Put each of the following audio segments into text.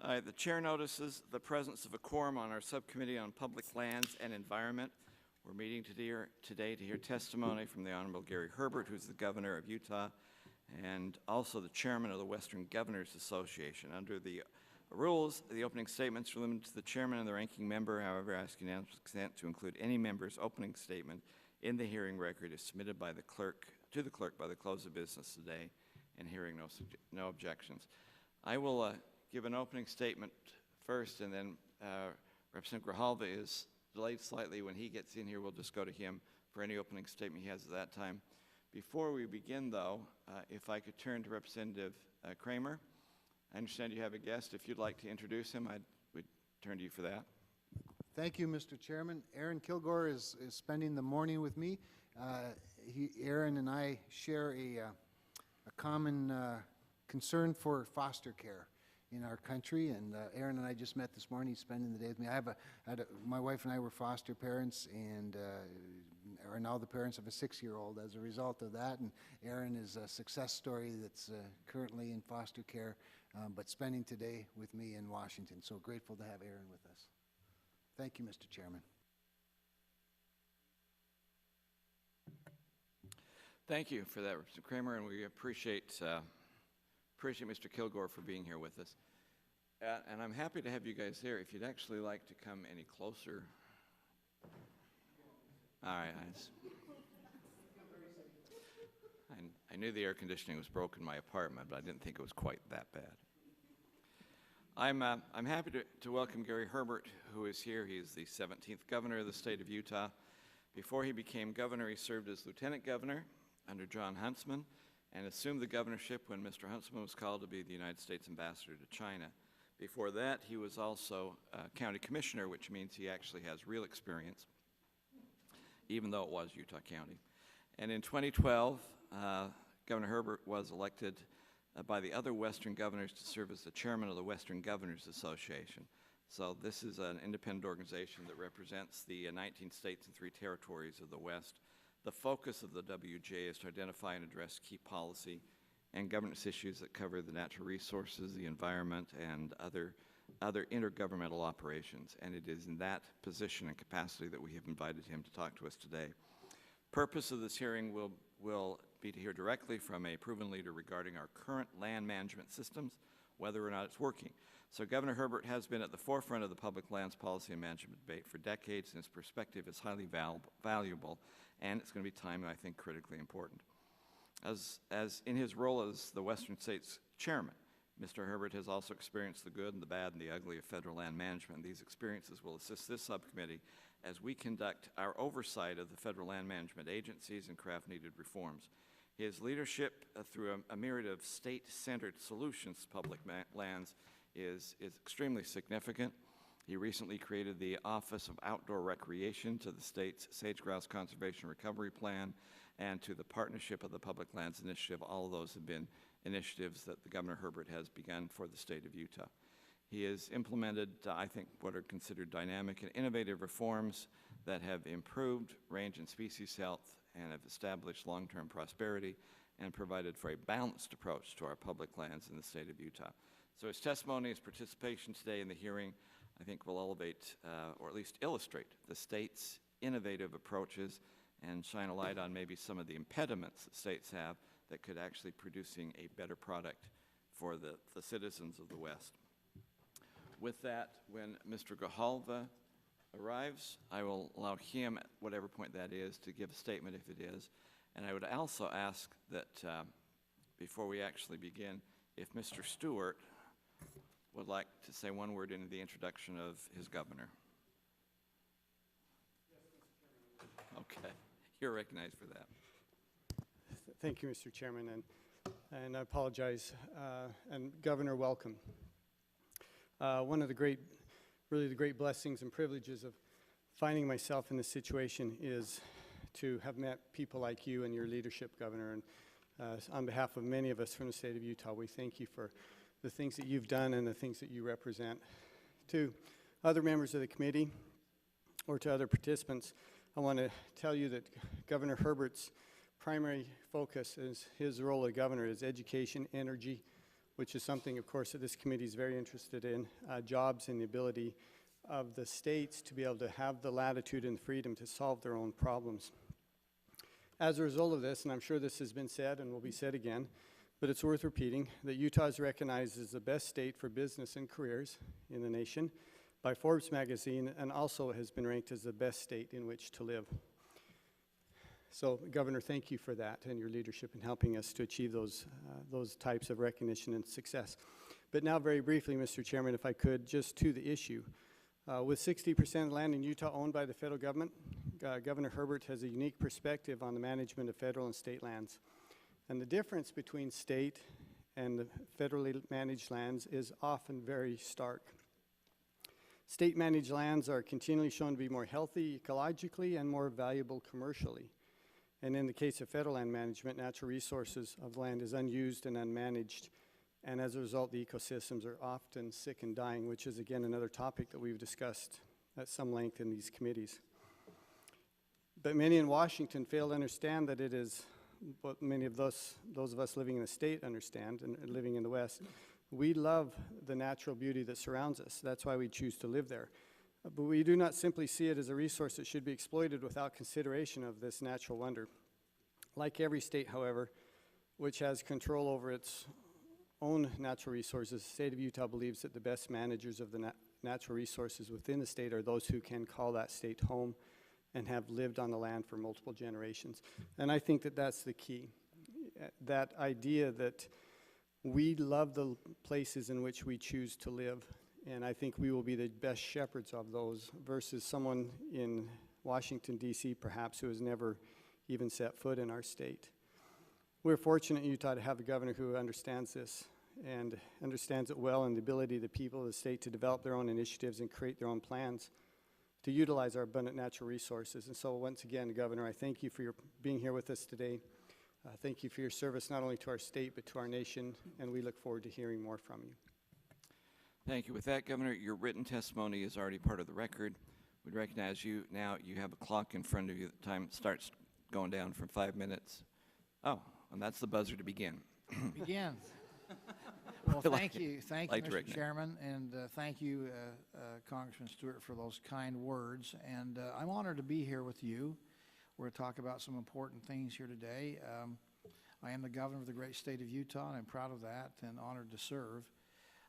The chair notices the presence of a quorum on our subcommittee on public lands and environment. We're meeting today to hear testimony from the Honorable Gary Herbert, who's the governor of Utah, and also the chairman of the Western Governors Association. Under the rules, the opening statements are limited to the chairman and the ranking member. However, I ask unanimous consent to include any member's opening statement in the hearing record is submitted by the clerk to the clerk by the close of business today, and hearing no objections. I will give an opening statement first, and then Representative Grijalva is delayed slightly. When he gets in here, we'll just go to him for any opening statement he has at that time. Before we begin, though, if I could turn to Representative Kramer. I understand you have a guest. If you'd like to introduce him, we'd turn to you for that. Thank you, Mr. Chairman. Aaron Kilgore is spending the morning with me. Aaron and I share a common concern for foster care in our country, and Aaron and I just met this morning. He's spending the day with me. My wife and I were foster parents, and are now the parents of a 6-year-old as a result of that. And Aaron is a success story that's currently in foster care, but spending today with me in Washington. So grateful to have Aaron with us. Thank you, Mr. Chairman. Thank you for that, Representative Kramer, and we appreciate Mr. Kilgore for being here with us. And I'm happy to have you guys here. If you'd actually like to come any closer. All right. I knew the air conditioning was broken in my apartment, but I didn't think it was quite that bad. I'm happy to welcome Gary Herbert, who is here. He is the 17th governor of the state of Utah. Before he became governor, he served as lieutenant governor under John Huntsman and assumed the governorship when Mr. Huntsman was called to be the United States ambassador to China. Before that, he was also county commissioner, which means he actually has real experience, even though it was Utah County. And in 2012, Governor Herbert was elected by the other Western governors to serve as the chairman of the Western Governors Association. So this is an independent organization that represents the 19 states and 3 territories of the West. The focus of the WGA is to identify and address key policy and governance issues that cover the natural resources, the environment, and other intergovernmental operations. And it is in that position and capacity that we have invited him to talk to us today. Purpose of this hearing will be to hear directly from a proven leader regarding our current land management systems, whether or not it's working. So Governor Herbert has been at the forefront of the public lands policy and management debate for decades, and his perspective is highly valuable, and it's going to be timely, I think, critically important. As in his role as the Western States Chairman, Mr. Herbert has also experienced the good and the bad and the ugly of federal land management. These experiences will assist this subcommittee as we conduct our oversight of the federal land management agencies and craft needed reforms. His leadership through a myriad of state-centered solutions to public lands is extremely significant. He recently created the Office of Outdoor Recreation to the state's Sage-Grouse Conservation Recovery Plan and to the Partnership of the Public Lands Initiative. All of those have been initiatives that the Governor Herbert has begun for the state of Utah. He has implemented, I think, what are considered dynamic and innovative reforms that have improved range and species health and have established long-term prosperity and provided for a balanced approach to our public lands in the state of Utah. So his testimony, his participation today in the hearing, I think will elevate or at least illustrate the state's innovative approaches and shine a light on maybe some of the impediments that states have that could actually producing a better product for the citizens of the West. With that, when Mr. Grijalva arrives, I will allow him, at whatever point that is, to give a statement if it is. And I would also ask that before we actually begin, if Mr. Stewart would like to say one word into the introduction of his governor. Okay, you're recognized for that. Thank you, Mr. Chairman, and I apologize. And Governor, welcome. One of the great blessings and privileges of finding myself in this situation is to have met people like you and your leadership, Governor. And on behalf of many of us from the state of Utah, we thank you for the things that you've done and the things that you represent. To other members of the committee or to other participants, I want to tell you that Governor Herbert's primary focus is his role as governor is education, energy, which is something, of course, that this committee is very interested in, jobs and the ability of the states to be able to have the latitude and freedom to solve their own problems. As a result of this, and I'm sure this has been said and will be said again, but it's worth repeating, that Utah is recognized as the best state for business and careers in the nation by Forbes magazine, and also has been ranked as the best state in which to live. So, Governor, thank you for that and your leadership in helping us to achieve those types of recognition and success. But now, very briefly, Mr. Chairman, if I could, just to the issue. With 60% of land in Utah owned by the federal government, Governor Herbert has a unique perspective on the management of federal and state lands. And the difference between state and the federally managed lands is often very stark. State-managed lands are continually shown to be more healthy ecologically and more valuable commercially. And in the case of federal land management, natural resources of land is unused and unmanaged, and as a result, the ecosystems are often sick and dying, which is, again, another topic that we've discussed at some length in these committees. But many in Washington fail to understand that it is what many of those of us living in the state understand and living in the West. We love the natural beauty that surrounds us. That's why we choose to live there. But we do not simply see it as a resource that should be exploited without consideration of this natural wonder. Like every state, however, which has control over its own natural resources, the state of Utah believes that the best managers of the natural resources within the state are those who can call that state home and have lived on the land for multiple generations. And I think that that's the key. That idea that we love the places in which we choose to live, and I think we will be the best shepherds of those versus someone in Washington, D.C., perhaps, who has never even set foot in our state. We're fortunate in Utah to have a governor who understands this and understands it well, and the ability of the people of the state to develop their own initiatives and create their own plans to utilize our abundant natural resources. And so once again, Governor, I thank you for your being here with us today. Thank you for your service not only to our state but to our nation, and we look forward to hearing more from you. Thank you. With that, Governor, your written testimony is already part of the record. We'd recognize you. Now you have a clock in front of you. The time starts going down from 5 minutes. Oh, and that's the buzzer to begin. Begin. Well, thank you, Rick, Mr. Chairman, and thank you, Congressman Stewart, for those kind words. And I'm honored to be here with you. We're going to talk about some important things here today. I am the governor of the great state of Utah, and I'm proud of that and honored to serve.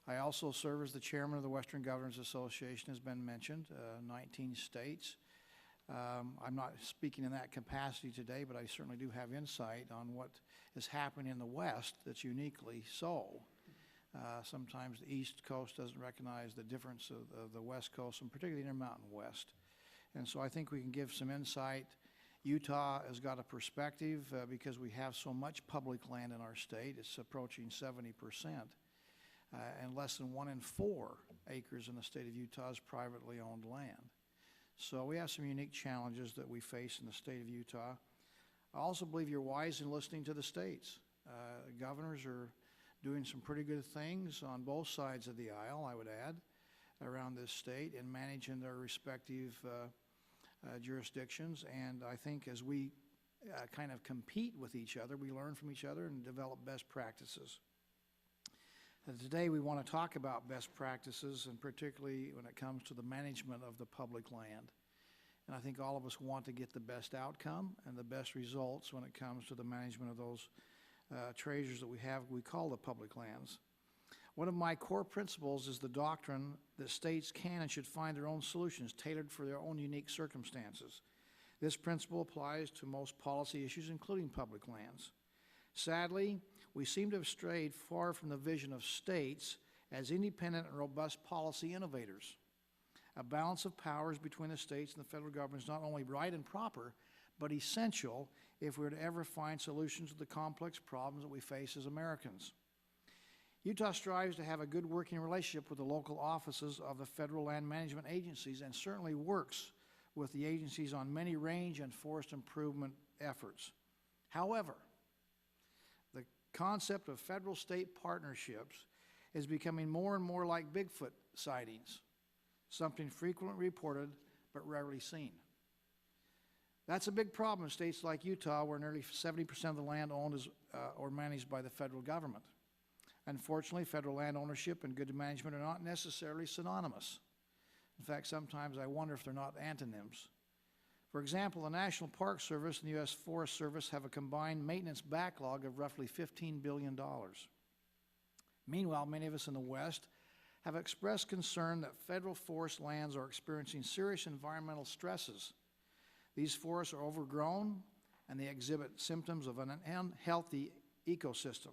I also serve as the chairman of the Western Governors Association, has been mentioned, 19 states. I'm not speaking in that capacity today, but I certainly do have insight on what is happening in the West that's uniquely so. Sometimes the East Coast doesn't recognize the difference of the West Coast, and particularly the Intermountain West. And so I think we can give some insight. Utah has got a perspective because we have so much public land in our state. It's approaching 70%. And less than 1 in 4 acres in the state of Utah is privately owned land. So we have some unique challenges that we face in the state of Utah. I also believe you're wise in listening to the states. Governors are doing some pretty good things on both sides of the aisle, I would add, around this state and managing their respective jurisdictions. And I think as we kind of compete with each other, we learn from each other and develop best practices. Today we want to talk about best practices, and particularly when it comes to the management of the public land. And I think all of us want to get the best outcome and the best results when it comes to the management of those treasures that we call the public lands. One of my core principles is the doctrine that states can and should find their own solutions tailored for their own unique circumstances. This principle applies to most policy issues, including public lands. Sadly, we seem to have strayed far from the vision of states as independent and robust policy innovators. A balance of powers between the states and the federal government is not only right and proper, but essential if we're to ever find solutions to the complex problems that we face as Americans. Utah strives to have a good working relationship with the local offices of the federal land management agencies, and certainly works with the agencies on many range and forest improvement efforts. However, the concept of federal-state partnerships is becoming more and more like Bigfoot sightings, something frequently reported but rarely seen. That's a big problem in states like Utah, where nearly 70% of the land owned is or managed by the federal government. Unfortunately, federal land ownership and good management are not necessarily synonymous. In fact, sometimes I wonder if they're not antonyms. For example, the National Park Service and the U.S. Forest Service have a combined maintenance backlog of roughly $15 billion. Meanwhile, many of us in the West have expressed concern that federal forest lands are experiencing serious environmental stresses. These forests are overgrown and they exhibit symptoms of an unhealthy ecosystem.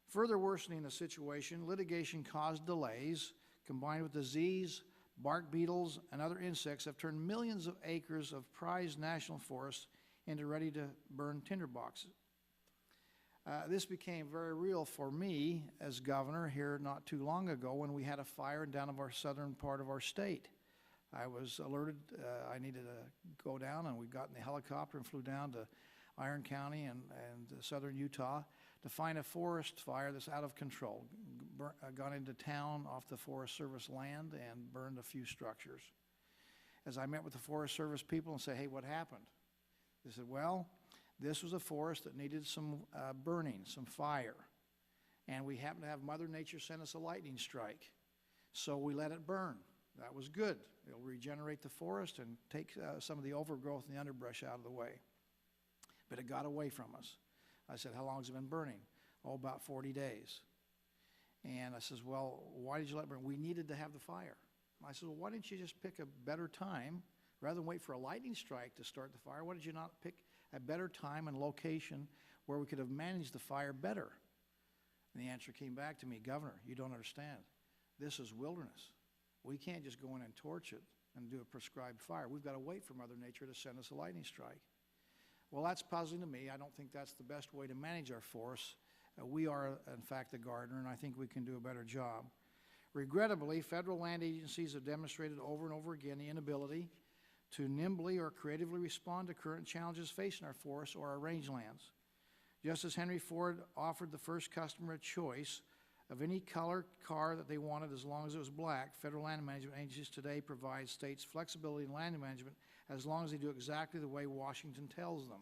Further worsening the situation, litigation-caused delays combined with disease, bark beetles, and other insects have turned millions of acres of prized national forests into ready-to-burn tinderboxes. This became very real for me as governor here not too long ago when we had a fire down in our southern part of our state. I was alerted I needed to go down, and we got in the helicopter and flew down to Iron County and southern Utah to find a forest fire that's out of control. Got into town off the Forest Service land and burned a few structures. As I met with the Forest Service people and said, hey, what happened? They said, well, this was a forest that needed some burning, some fire. And we happened to have Mother Nature send us a lightning strike. So we let it burn. That was good. It'll regenerate the forest and take some of the overgrowth and the underbrush out of the way. But it got away from us. I said, how long has it been burning? Oh, about 40 days. And I says, well, why did you let it burn? We needed to have the fire. I said, well, why didn't you just pick a better time? Rather than wait for a lightning strike to start the fire, why did you not pick a better time and location where we could have managed the fire better? And the answer came back to me, Governor, you don't understand. This is wilderness. We can't just go in and torch it and do a prescribed fire. We've got to wait for Mother Nature to send us a lightning strike. Well, that's puzzling to me. I don't think that's the best way to manage our forests. We are, in fact, the gardener, and I think we can do a better job. Regrettably, federal land agencies have demonstrated over and over again the inability to nimbly or creatively respond to current challenges facing our forests or our rangelands. Just as Henry Ford offered the first customer a choice of any color car that they wanted as long as it was black, federal land management agencies today provide states flexibility in land management as long as they do exactly the way Washington tells them.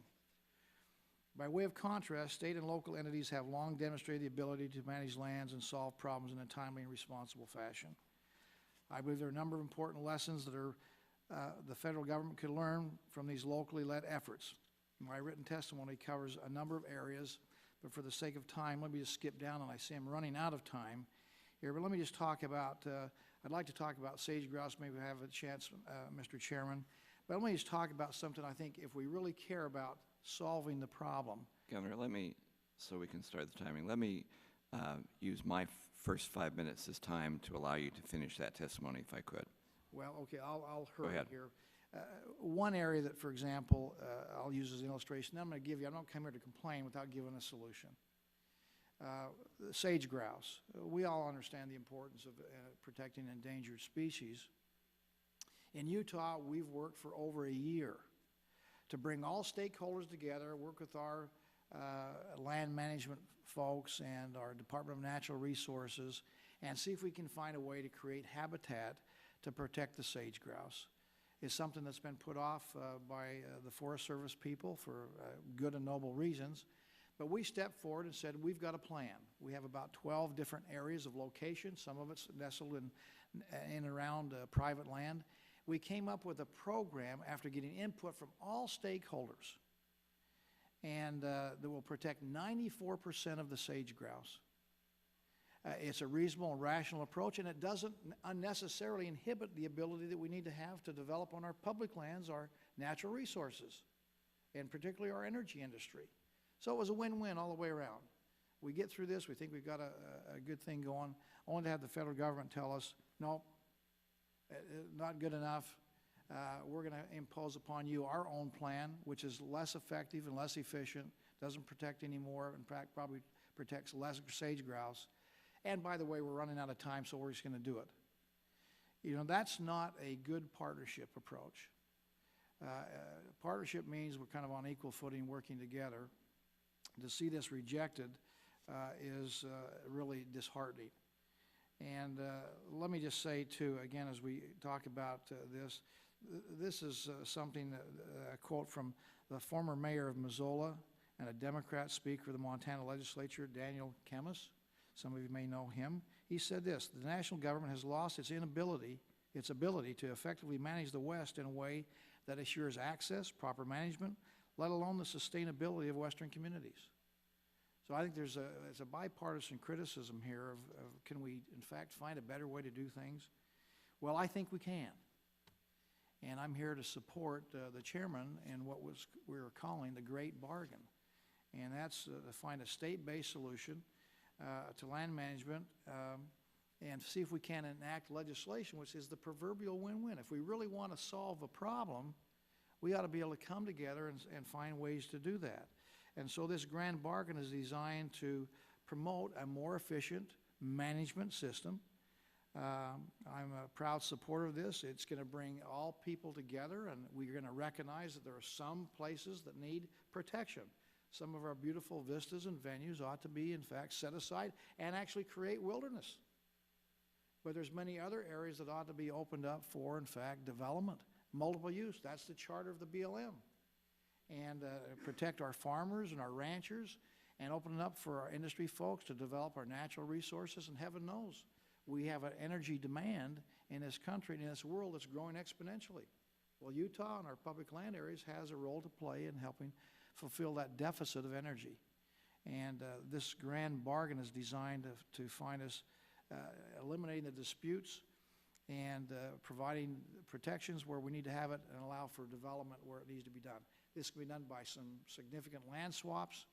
By way of contrast, state and local entities have long demonstrated the ability to manage lands and solve problems in a timely and responsible fashion. I believe there are a number of important lessons that the federal government could learn from these locally led efforts. My written testimony covers a number of areas, but for the sake of time, let me just skip down, and I see I'm running out of time here, but let me just talk about, I'd like to talk about sage grouse, maybe we have a chance, Mr. Chairman, but let me just talk about something I think if we really care about solving the problem. Governor, let me, so we can start the timing, let me use my first 5 minutes this time to allow you to finish that testimony if I could. Well, okay, I'll hurry ahead. here. One area that, for example, I'll use as an illustration, I'm going to give you, I don't come here to complain without giving a solution. Sage grouse. We all understand the importance of protecting endangered species. In Utah, we've worked for over a year to bring all stakeholders together, work with our land management folks and our Department of Natural Resources, and see if we can find a way to create habitat to protect the sage grouse. It's something that's been put off by the Forest Service people for good and noble reasons. But we stepped forward and said, we've got a plan. We have about 12 different areas of location. Some of it's nestled in and around private land. We came up with a program after getting input from all stakeholders, and that will protect 94% of the sage grouse. It's a reasonable and rational approach, and it doesn't unnecessarily inhibit the ability that we need to have to develop on our public lands, our natural resources, and particularly our energy industry. So it was a win-win all the way around. We get through this, we think we've got a good thing going, only to have the federal government tell us, no, not good enough. We're going to impose upon you our own plan, which is less effective and less efficient, doesn't protect anymore, in fact, probably protects less sage grouse. And by the way, we're running out of time, so we're just going to do it. You know, that's not a good partnership approach. Partnership means we're kind of on equal footing working together. To see this rejected is really disheartening. And let me just say, too, again, as we talk about this is something, a quote from the former mayor of Missoula and a Democrat speaker of the Montana legislature, Daniel Kemmis. Some of you may know him. He said this: the national government has lost its ability to effectively manage the West in a way that assures access, proper management, let alone the sustainability of Western communities. So I think there's a bipartisan criticism here of can we, in fact, find a better way to do things? Well, I think we can. And I'm here to support the chairman in what we were calling the Great Bargain. And that's to find a state-based solution to land management and see if we can enact legislation, which is the proverbial win-win. If we really want to solve a problem, we ought to be able to come together and find ways to do that. And so this grand bargain is designed to promote a more efficient management system. I'm a proud supporter of this. It's going to bring all people together, and we're going to recognize that there are some places that need protection. Some of our beautiful vistas and venues ought to be, in fact, set aside and actually create wilderness. But there's many other areas that ought to be opened up for, in fact, development, multiple use. That's the charter of the BLM. And protect our farmers and our ranchers and open it up for our industry folks to develop our natural resources. And heaven knows, we have an energy demand in this country and in this world that's growing exponentially. Well, Utah and our public land areas has a role to play in helping fulfill that deficit of energy. And this grand bargain is designed to find us eliminating the disputes and providing protections where we need to have it and allow for development where it needs to be done. This can be done by some significant land swaps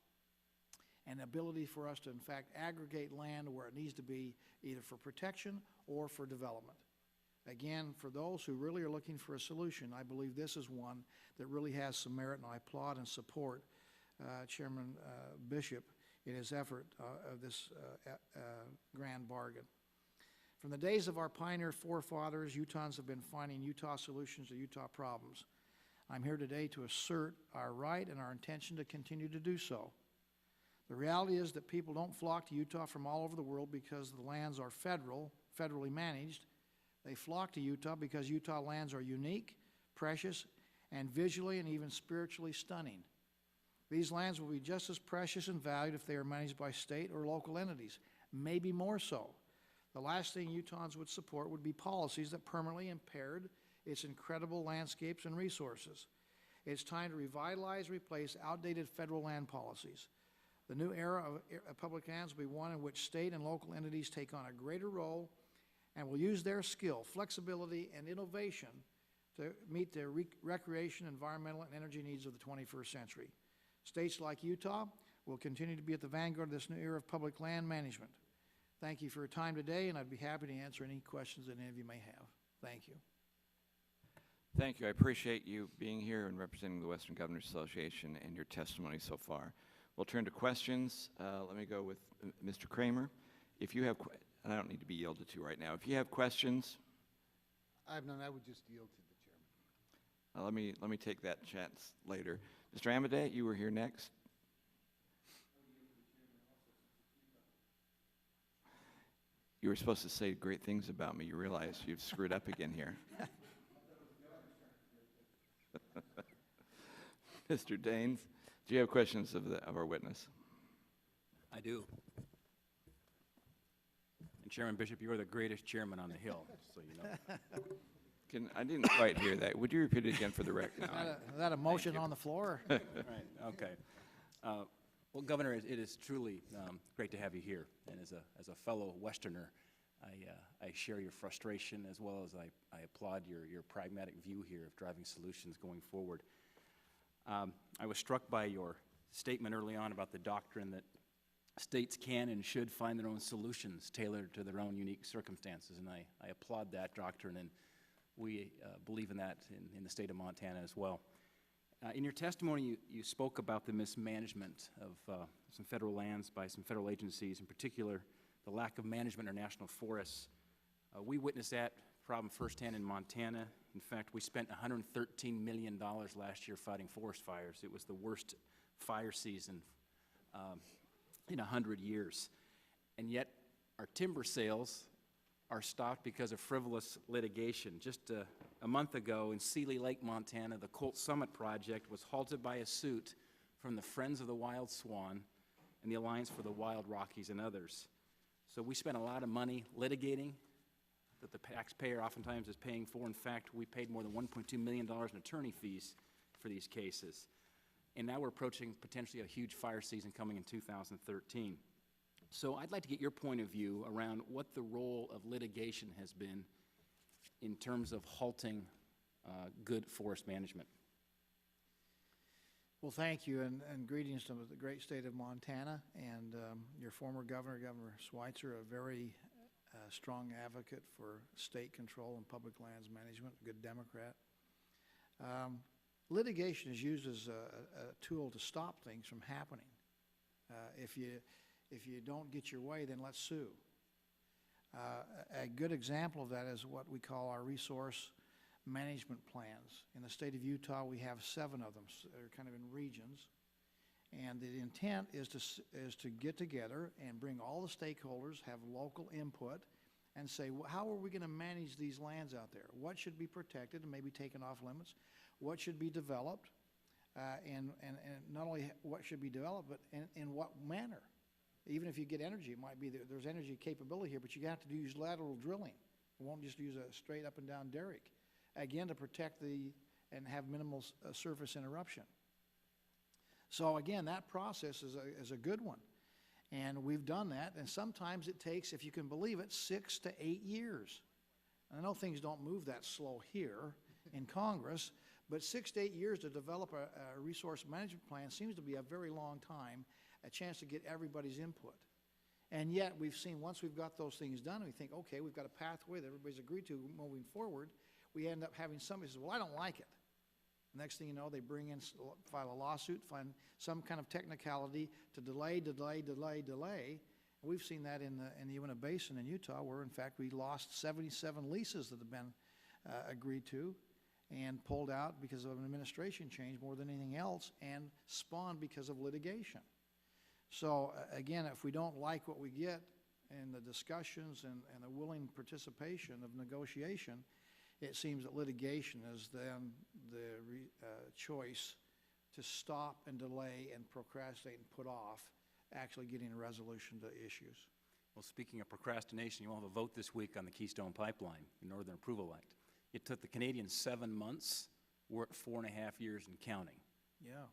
and ability for us to, in fact, aggregate land where it needs to be either for protection or for development. Again, for those who really are looking for a solution, I believe this is one that really has some merit, and I applaud and support Chairman Bishop in his effort of this grand bargain. From the days of our pioneer forefathers, Utahns have been finding Utah solutions to Utah problems. I'm here today to assert our right and our intention to continue to do so. The reality is that people don't flock to Utah from all over the world because the lands are federally managed. They flock to Utah because Utah lands are unique, precious, and visually and even spiritually stunning. These lands will be just as precious and valued if they are managed by state or local entities, maybe more so. The last thing Utahns would support would be policies that permanently impaired its incredible landscapes and resources. It's time to revitalize, replace outdated federal land policies. The new era of public lands will be one in which state and local entities take on a greater role and will use their skill, flexibility, and innovation to meet the recreation, environmental, and energy needs of the 21st century. States like Utah will continue to be at the vanguard of this new era of public land management. Thank you for your time today, and I'd be happy to answer any questions that any of you may have. Thank you. Thank you. I appreciate you being here and representing the Western Governors Association and your testimony so far. We'll turn to questions. Let me go with Mr. Kramer. If you have, and I don't need to be yielded to right now. If you have questions, I have none. I would just yield to the chairman. let me take that chance later. Mr. Amadei, you were here next. You were supposed to say great things about me. You realize you've screwed up again here. Mr. Daines, do you have questions of our witness? I do. And Chairman Bishop, you are the greatest chairman on the Hill, just so you know. I didn't quite hear that. Would you repeat it again for the record? Is that a motion on the floor? Right, okay. Well, Governor, it is truly great to have you here. And as a fellow Westerner, I share your frustration as well as I applaud your pragmatic view here of driving solutions going forward. I was struck by your statement early on about the doctrine that states can and should find their own solutions tailored to their own unique circumstances, and I applaud that doctrine, and we believe in that in the state of Montana as well. In your testimony, you spoke about the mismanagement of some federal lands by some federal agencies, in particular the lack of management in our national forests. We witnessed that problem firsthand in Montana. In fact, we spent $113 million last year fighting forest fires. It was the worst fire season in 100 years. And yet, our timber sales are stopped because of frivolous litigation. Just a month ago in Seeley Lake, Montana, the Colt Summit project was halted by a suit from the Friends of the Wild Swan and the Alliance for the Wild Rockies and others. So we spent a lot of money litigating that the taxpayer oftentimes is paying for. In fact, we paid more than $1.2 million in attorney fees for these cases. And now we're approaching potentially a huge fire season coming in 2013. So I'd like to get your point of view around what the role of litigation has been in terms of halting good forest management. Well, thank you, and greetings to the great state of Montana, and your former governor, Governor Schweitzer, a very strong advocate for state control and public lands management, a good Democrat. Litigation is used as a tool to stop things from happening. If you don't get your way, then let's sue. A good example of that is what we call our resource management plans. In the state of Utah, we have 7 of them. They're kind of in regions. And the intent is to get together and bring all the stakeholders, have local input, and say, well, how are we going to manage these lands out there? What should be protected and maybe taken off limits? What should be developed? And not only what should be developed, but in what manner? Even if you get energy, it might be that there's energy capability here, but you have to use lateral drilling. You won't just use a straight up and down derrick. Again, to protect and have minimal surface interruption. So again, that process is a good one. And we've done that, and sometimes it takes, if you can believe it, 6 to 8 years. And I know things don't move that slow here in Congress, but 6 to 8 years to develop a resource management plan seems to be a very long time, a chance to get everybody's input. And yet we've seen, once we've got those things done, we think, okay, we've got a pathway that everybody's agreed to moving forward. We end up having somebody say, well, I don't like it. Next thing you know, they bring in, file a lawsuit, find some kind of technicality to delay. And we've seen that in the Uinta Basin in Utah, where in fact we lost 77 leases that have been agreed to and pulled out because of an administration change more than anything else, and spawned because of litigation. So again, if we don't like what we get in the discussions and the willing participation of negotiation, it seems that litigation is then the choice to stop and delay and procrastinate and put off actually getting a resolution to issues. Well, speaking of procrastination, you will have a vote this week on the Keystone Pipeline, the Northern Approval Act. It took the Canadians 7 months. We're at 4.5 years and counting. Yeah.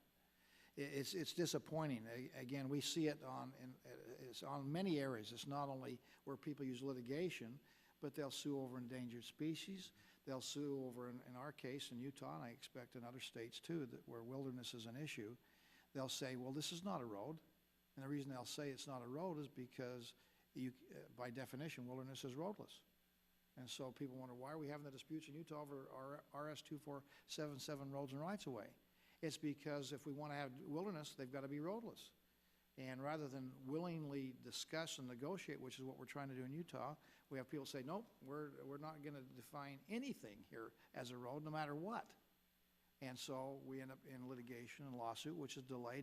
It's disappointing. Again, we see it it's on many areas. It's not only where people use litigation, but they'll sue over endangered species. They'll sue over, in our case, in Utah, and I expect in other states too, where wilderness is an issue. They'll say, well, this is not a road. And the reason they'll say it's not a road is because, by definition, wilderness is roadless. And so people wonder, why are we having the disputes in Utah over our RS-2477 roads and rights-of-way? It's because if we want to have wilderness, they've got to be roadless. And rather than willingly discuss and negotiate, which is what we're trying to do in Utah, we have people say, nope, we're not going to define anything here as a road, no matter what. And so we end up in litigation and lawsuit, which is delay.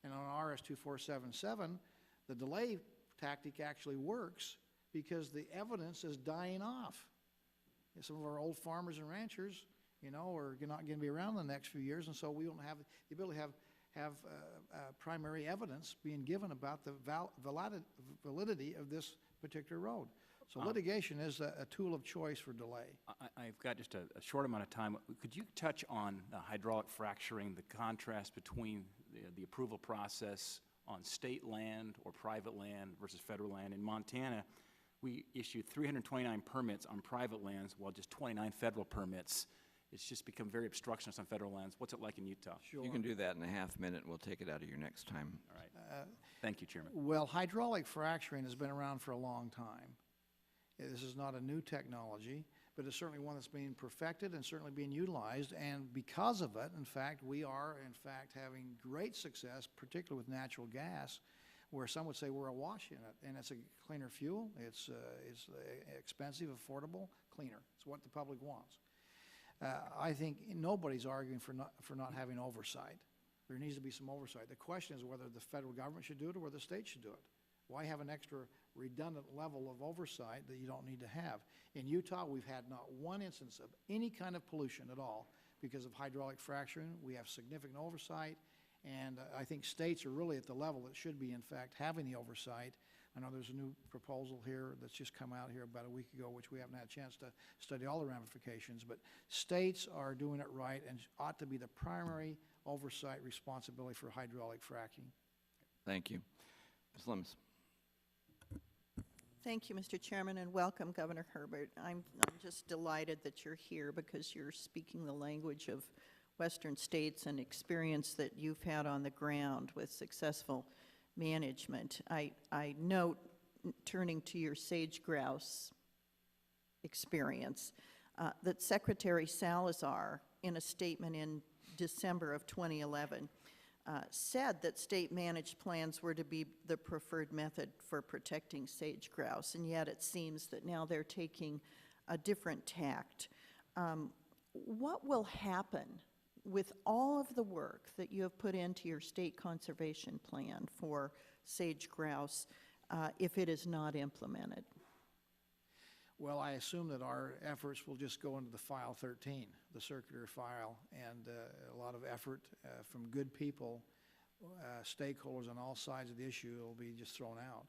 And on RS-2477, the delay tactic actually works because the evidence is dying off. Some of our old farmers and ranchers, are not going to be around in the next few years, and so we don't have the ability to have primary evidence being given about the validity of this particular road. So litigation is a tool of choice for delay. I've got just a short amount of time. Could you touch on hydraulic fracturing, the contrast between the approval process on state land or private land versus federal land? In Montana, we issued 329 permits on private lands, while just 29 federal permits. It's just become very obstructionist on federal lands. What's it like in Utah? Sure. You can do that in a half minute. We'll take it out of your next time. All right. Thank you, Chairman. Well, hydraulic fracturing has been around for a long time. This is not a new technology, but it's certainly one that's being perfected and certainly being utilized. And because of it, in fact, we are, having great success, particularly with natural gas, where some would say we're awash in it. And it's a cleaner fuel. It's expensive, affordable, cleaner. It's what the public wants. I think nobody's arguing for not having oversight. There needs to be some oversight. The question is whether the federal government should do it or whether the state should do it. Why have an extra redundant level of oversight that you don't need to have? In Utah, we've had not one instance of any kind of pollution at all because of hydraulic fracturing. We have significant oversight, and I think states are really at the level that should be, in fact, having the oversight I know there's a new proposal here that's just come out here about a week ago, which we haven't had a chance to study all the ramifications, but states are doing it right and ought to be the primary oversight responsibility for hydraulic fracking. Thank you. Ms. Lemus. Thank you, Mr. Chairman, and welcome, Governor Herbert. I'm just delighted that you're here because you're speaking the language of Western states and experience that you've had on the ground with successful management. I note, turning to your sage grouse experience, that Secretary Salazar, in a statement in December of 2011, said that state-managed plans were to be the preferred method for protecting sage grouse, and yet it seems that now they're taking a different tact. What will happen with all of the work that you have put into your state conservation plan for sage grouse if it is not implemented? Well, I assume that our efforts will just go into the file 13, the circular file, and a lot of effort from good people, stakeholders on all sides of the issue will be just thrown out.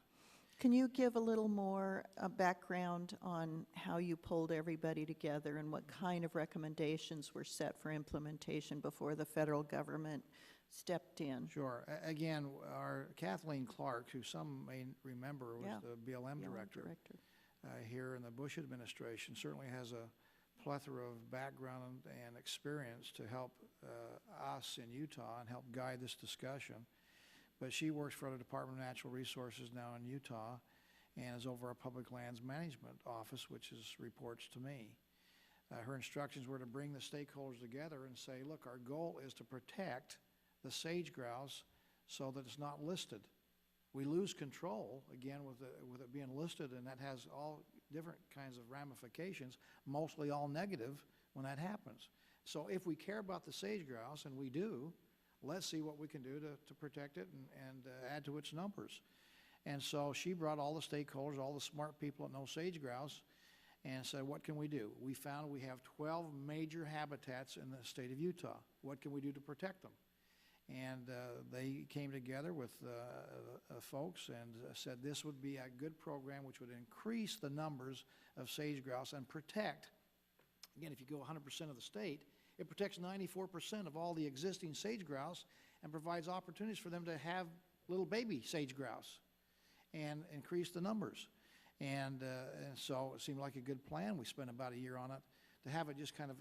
Can you give a little more background on how you pulled everybody together and what kind of recommendations were set for implementation before the federal government stepped in? Sure. Again, our Kathleen Clark, who some may remember was Yeah. the BLM director. Here in the Bush administration, certainly has a plethora of background and experience to help us in Utah and help guide this discussion. But she works for the Department of Natural Resources now in Utah and is over our Public Lands Management Office, which reports to me. Her instructions were to bring the stakeholders together and say, look, our goal is to protect the sage grouse so that it's not listed. We lose control, again, with it being listed, and that has all different kinds of ramifications, mostly all negative when that happens. So if we care about the sage grouse, and we do, let's see what we can do to protect it and add to its numbers. And so she brought all the stakeholders, all the smart people that know sage grouse, and said, what can we do? We found we have 12 major habitats in the state of Utah. What can we do to protect them? And they came together with folks and said this would be a good program which would increase the numbers of sage grouse and protect. Again, if you go 100% of the state, it protects 94% of all the existing sage grouse and provides opportunities for them to have little baby sage grouse and increase the numbers. And so it seemed like a good plan. We spent about a year on it. To have it just kind of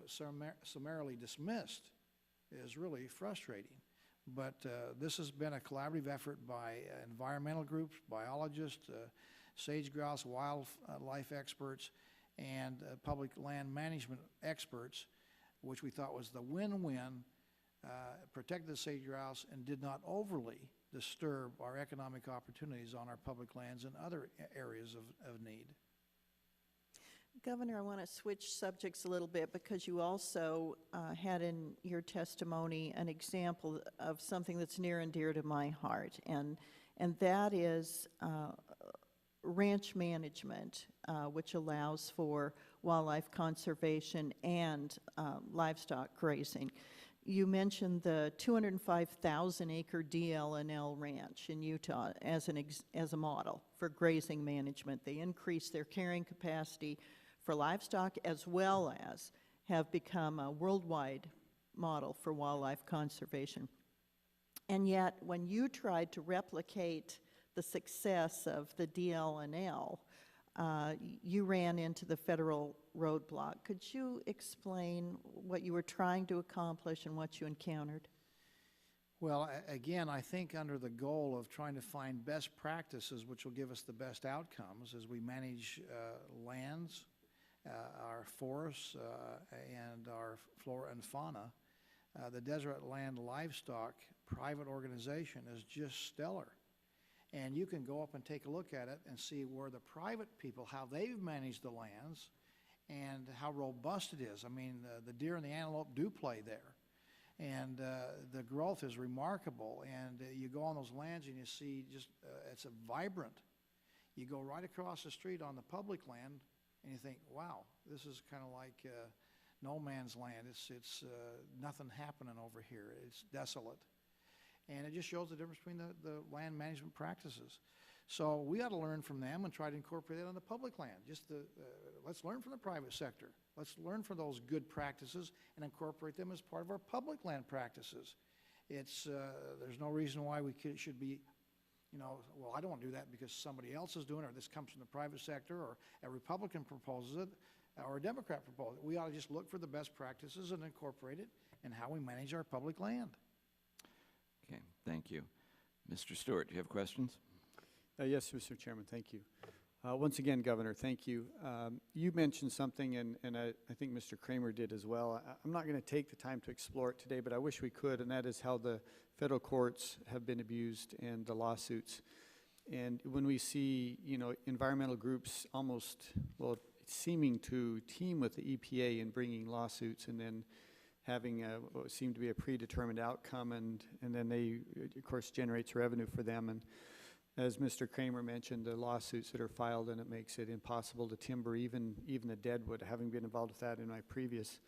summarily dismissed is really frustrating. But this has been a collaborative effort by environmental groups, biologists, sage grouse, wildlife experts, and public land management experts, which we thought was the win-win, protected the sage grouse and did not overly disturb our economic opportunities on our public lands and other areas of need. Governor, I want to switch subjects a little bit because you also had in your testimony an example of something that's near and dear to my heart, and that is ranch management, which allows for wildlife conservation and livestock grazing. You mentioned the 205,000-acre DL&L ranch in Utah as a model for grazing management. They increased their carrying capacity for livestock as well as have become a worldwide model for wildlife conservation. And yet, when you tried to replicate the success of the DL&L, you ran into the federal roadblock. Could you explain what you were trying to accomplish and what you encountered? Well, again, I think under the goal of trying to find best practices which will give us the best outcomes as we manage lands, our forests, and our flora and fauna, the Desert Land Livestock private organization is just stellar. And you can go up and take a look at it and see where the private people, how they've managed the lands and how robust it is. I mean, the deer and the antelope do play there. And the growth is remarkable. And you go on those lands and you see just, it's a vibrant. You go right across the street on the public land and you think, wow, this is kind of like no man's land. It's nothing happening over here. It's desolate. And it just shows the difference between the land management practices. So we ought to learn from them and try to incorporate it on the public land. Let's learn from the private sector. Let's learn from those good practices and incorporate them as part of our public land practices. There's no reason why we should be, well, I don't want to do that because somebody else is doing it, or this comes from the private sector, or a Republican proposes it, or a Democrat proposes it. We ought to just look for the best practices and incorporate it in how we manage our public land. Okay, thank you. Mr. Stewart, do you have questions? Yes, Mr. Chairman, thank you. Once again, Governor, thank you. You mentioned something, and I think Mr. Kramer did as well. I'm not going to take the time to explore it today, but I wish we could, and that is how the federal courts have been abused and the lawsuits. And when we see, environmental groups almost, well, seeming to team with the EPA in bringing lawsuits and then having what seemed to be a predetermined outcome, and then they, of course, generates revenue for them. And as Mr. Kramer mentioned, the lawsuits that are filed, and it makes it impossible to timber even the deadwood. Having been involved with that in my previous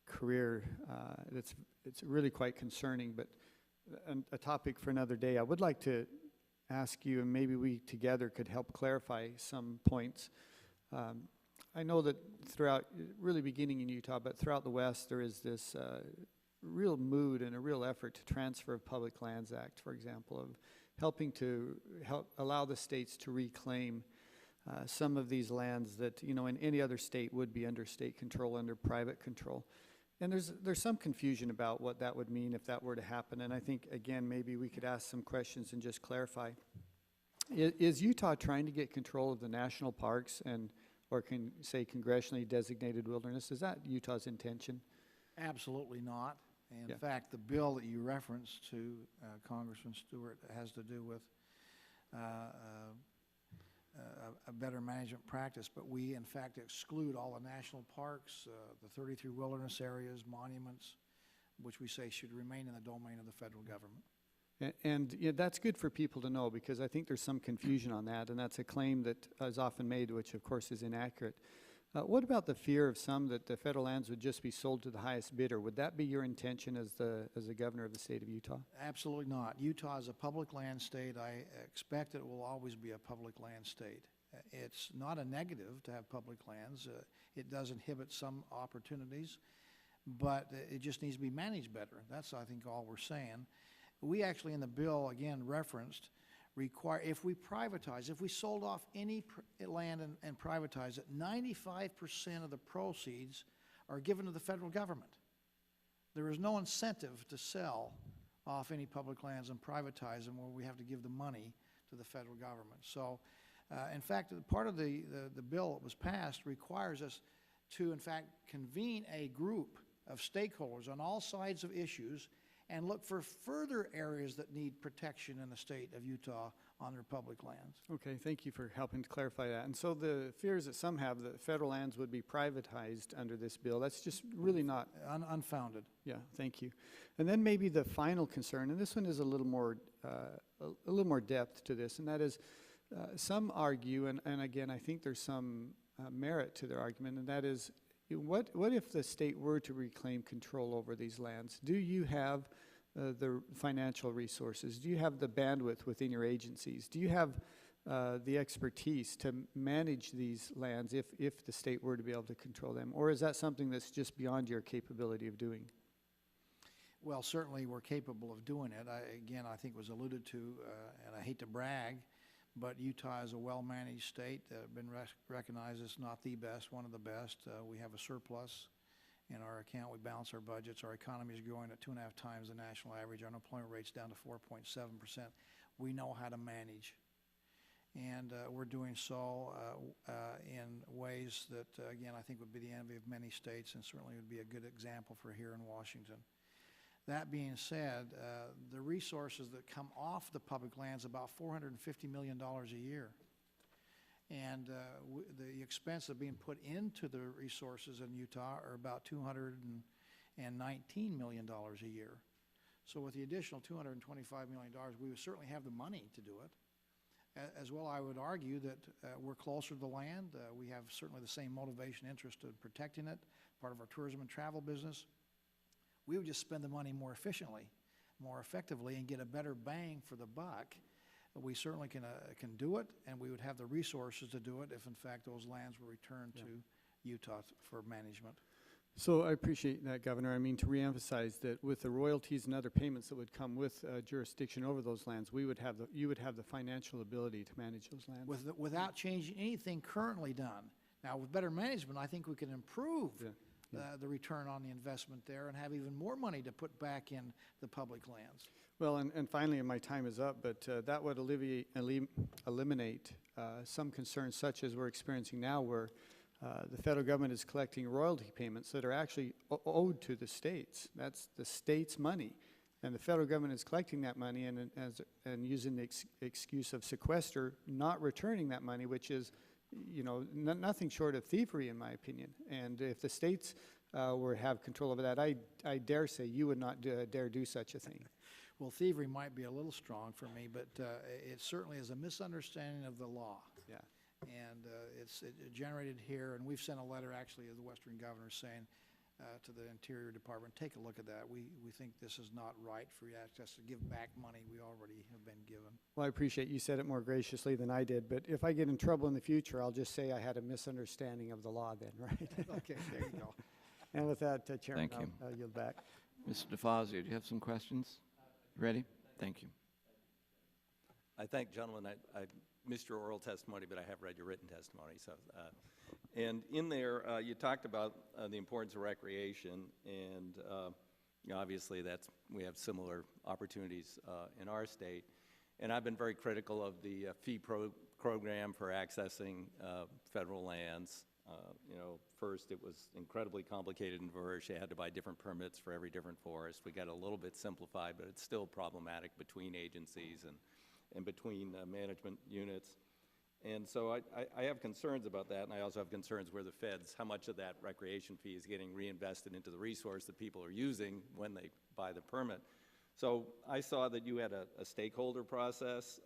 career, it's really quite concerning, but a topic for another day. I would like to ask you, and maybe we together could help clarify some points. I know that throughout, really beginning in Utah, but throughout the West, there is this real mood and a real effort to transfer of Public Lands Act, for example, of helping to allow the states to reclaim some of these lands that, in any other state would be under state control, under private control. And there's some confusion about what that would mean if that were to happen. And I think, again, maybe we could ask some questions and just clarify. Is Utah trying to get control of the national parks or can say congressionally designated wilderness? Is that Utah's intention? Absolutely not. In Yeah. fact, the bill that you referenced to, Congressman Stewart, has to do with a better management practice, but we, in fact, exclude all the national parks, the 33 wilderness areas, monuments, which we say should remain in the domain of the federal government. And that's good for people to know, because I think there's some confusion on that, and that's a claim that is often made, which of course is inaccurate. What about the fear of some that the federal lands would just be sold to the highest bidder? Would that be your intention as the governor of the state of Utah? Absolutely not. Utah is a public land state. I expect it will always be a public land state. It's not a negative to have public lands. It does inhibit some opportunities, but it just needs to be managed better. That's, I think, all we're saying. We actually, in the bill, again, referenced if we privatize, if we sold off any land and privatize it, 95% of the proceeds are given to the federal government. There is no incentive to sell off any public lands and privatize them where we have to give the money to the federal government. So, in fact, part of the bill that was passed requires us to, in fact, convene a group of stakeholders on all sides of issues and look for further areas that need protection in the state of Utah on their public lands. Okay, thank you for helping to clarify that. And so the fears that some have that federal lands would be privatized under this bill, that's just really not... Unfounded. Yeah, thank you. And then maybe the final concern, and this one is a little more depth to this, and that is some argue, and again, I think there's some merit to their argument, and that is, what if the state were to reclaim control over these lands? Do you have the financial resources? Do you have the bandwidth within your agencies? Do you have the expertise to manage these lands if the state were to be able to control them? Or is that something that's just beyond your capability of doing? Well, certainly we're capable of doing it. Again, I think was alluded to, and I hate to brag, but Utah is a well-managed state, been recognized as not the best, one of the best. We have a surplus in our account. We balance our budgets. Our economy is growing at 2.5 times the national average. Our unemployment rate's down to 4.7%. We know how to manage. And we're doing so in ways that, again, I think would be the envy of many states and certainly would be a good example for here in Washington. That being said, the resources that come off the public lands about $450 million a year. And the expense of being put into the resources in Utah are about $219 million a year. So with the additional $225 million, we would certainly have the money to do it. As well, I would argue that we're closer to the land. We have certainly the same motivation, interest in protecting it, part of our tourism and travel business. We would just spend the money more efficiently, more effectively, and get a better bang for the buck we certainly can do it, and we would have the resources to do it if in fact those lands were returned to Utah for management. So I appreciate that, Governor. I mean, to reemphasize that with the royalties and other payments that would come with jurisdiction over those lands, you would have the financial ability to manage those lands. Without changing anything currently done. Now, with better management, I think we can improve the return on the investment there and have even more money to put back in the public lands. Well, and finally, and my time is up, but that would eliminate some concerns such as we're experiencing now, where the federal government is collecting royalty payments that are actually owed to the states. That's the state's money. And the federal government is collecting that money and using the excuse of sequester, not returning that money, which is, you know, nothing short of thievery, in my opinion. And if the states were to have control over that, I dare say you would not dare do such a thing. Well, thievery might be a little strong for me, but it certainly is a misunderstanding of the law. Yeah. And it generated here, and we've sent a letter actually to the Western governor saying to the Interior Department, take a look at that. We think this is not right for us to give back money we already have been given. Well, I appreciate you said it more graciously than I did, but if I get in trouble in the future, I'll just say I had a misunderstanding of the law then, right? Okay, there you go. And with that, Chairman, Thank you. I'll yield back. Mr. DeFazio, do you have some questions? Ready? Thank you. I thank gentlemen. I missed your oral testimony, but I have read your written testimony. So, and in there, you talked about the importance of recreation, and you know, obviously we have similar opportunities in our state. And I've been very critical of the fee program for accessing federal lands. You know, first it was incredibly complicated and diverse. You had to buy different permits for every different forest. We got a little bit simplified, but it's still problematic between agencies and between management units. And so I have concerns about that, and I also have concerns where the feds, how much of that recreation fee is getting reinvested into the resource that people are using when they buy the permit. So I saw that you had a stakeholder process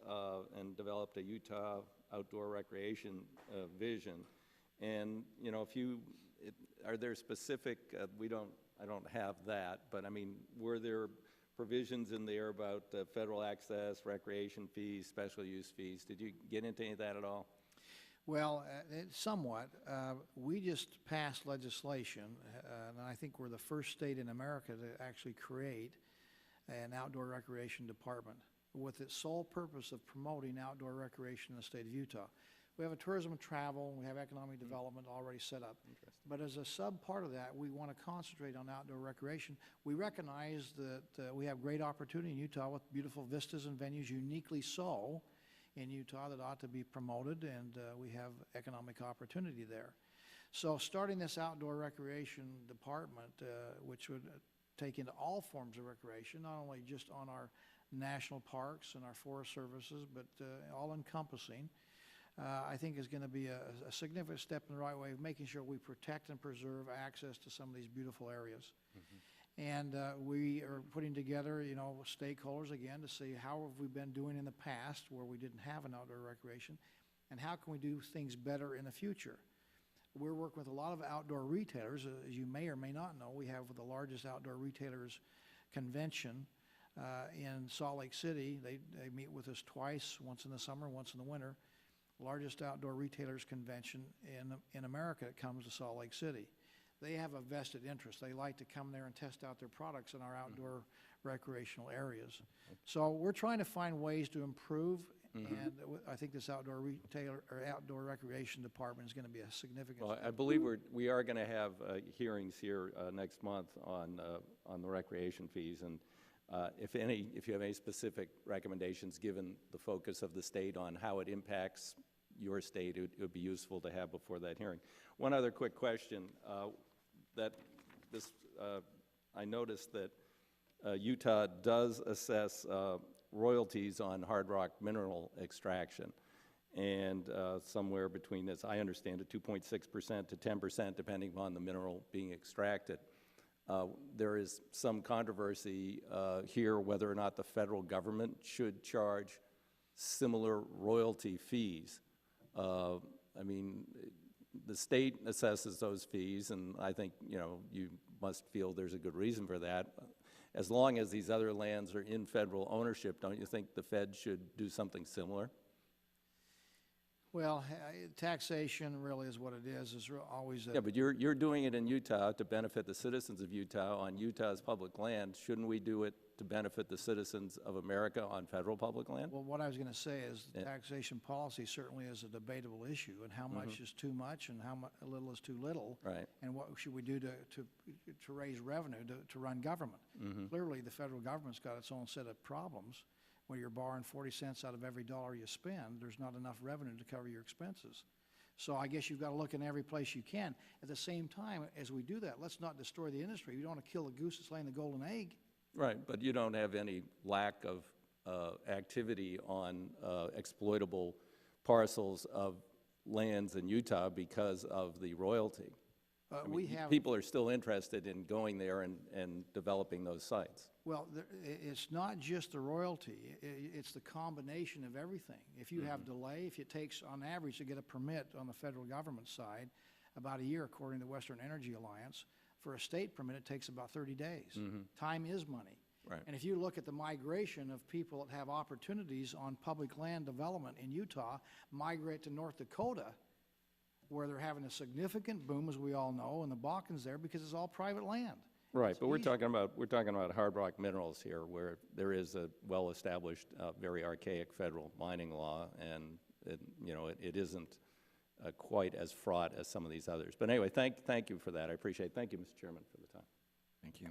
and developed a Utah outdoor recreation vision. And, you know, are there specific, I don't have that, but I mean, were there provisions in there about federal access, recreation fees, special use fees? Did you get into any of that at all? Well, somewhat. We just passed legislation, and I think we're the first state in America to actually create an outdoor recreation department with its sole purpose of promoting outdoor recreation in the state of Utah. We have a tourism and travel, we have economic development already set up. But as a sub-part of that, we want to concentrate on outdoor recreation. We recognize that we have great opportunity in Utah with beautiful vistas and venues, uniquely so in Utah, that ought to be promoted, and we have economic opportunity there. So starting this outdoor recreation department, which would take into all forms of recreation, not only just on our national parks and our forest services, but all-encompassing, I think is going to be a significant step in the right way of making sure we protect and preserve access to some of these beautiful areas. Mm-hmm. And we are putting together, you know, stakeholders again to see how have we been doing in the past where we didn't have an outdoor recreation, and how can we do things better in the future. We're working with a lot of outdoor retailers. As you may or may not know, we have the largest outdoor retailers convention in Salt Lake City. They meet with us twice, once in the summer, once in the winter. Largest outdoor retailers convention in America. It comes to Salt Lake City. They have a vested interest. They like to come there and test out their products in our outdoor recreational areas. So we're trying to find ways to improve, and I think this outdoor retailer or outdoor recreation department is going to be a significant. Well, I believe we are going to have hearings here next month on the recreation fees, and if you have any specific recommendations, given the focus of the state on how it impacts your state, it would be useful to have before that hearing. One other quick question. I noticed that Utah does assess royalties on hard rock mineral extraction, and somewhere between this, I understand it, 2.6% to 10%, depending upon the mineral being extracted. There is some controversy here whether or not the federal government should charge similar royalty fees. I mean, the state assesses those fees, and I think, you know, you must feel there's a good reason for that. as long as these other lands are in federal ownership, don't you think the Fed should do something similar? Well, taxation really is what it is always a. Yeah, but you're doing it in Utah to benefit the citizens of Utah on Utah's public land. Shouldn't we do it to benefit the citizens of America on federal public land? Well, what I was going to say is Yeah. taxation policy certainly is a debatable issue, and how much is too much and how little is too little. Right. And what should we do to raise revenue to run government? Clearly, the federal government's got its own set of problems. When you're borrowing 40 cents out of every dollar you spend, there's not enough revenue to cover your expenses. So I guess you've got to look in every place you can. At the same time, as we do that, let's not destroy the industry. We don't want to kill the goose that's laying the golden egg. Right, but you don't have any lack of activity on exploitable parcels of lands in Utah because of the royalty. I mean, We have. people are still interested in going there and developing those sites. Well, it's not just the royalty, it's the combination of everything. If you have delay, if it takes, on average, to get a permit on the federal government side, about a year, according to the Western Energy Alliance. For a state permit, it takes about 30 days. Time is money. Right. And if you look at the migration of people that have opportunities on public land development in Utah, migrate to North Dakota, where they're having a significant boom, as we all know, and the Bakken's there because it's all private land. Right, but we're easy. talking about hard rock minerals here, where there is a well-established, very archaic federal mining law, and it isn't quite as fraught as some of these others. But anyway, thank you for that. I appreciate it. Thank you, Mr. Chairman, for the time. Thank you.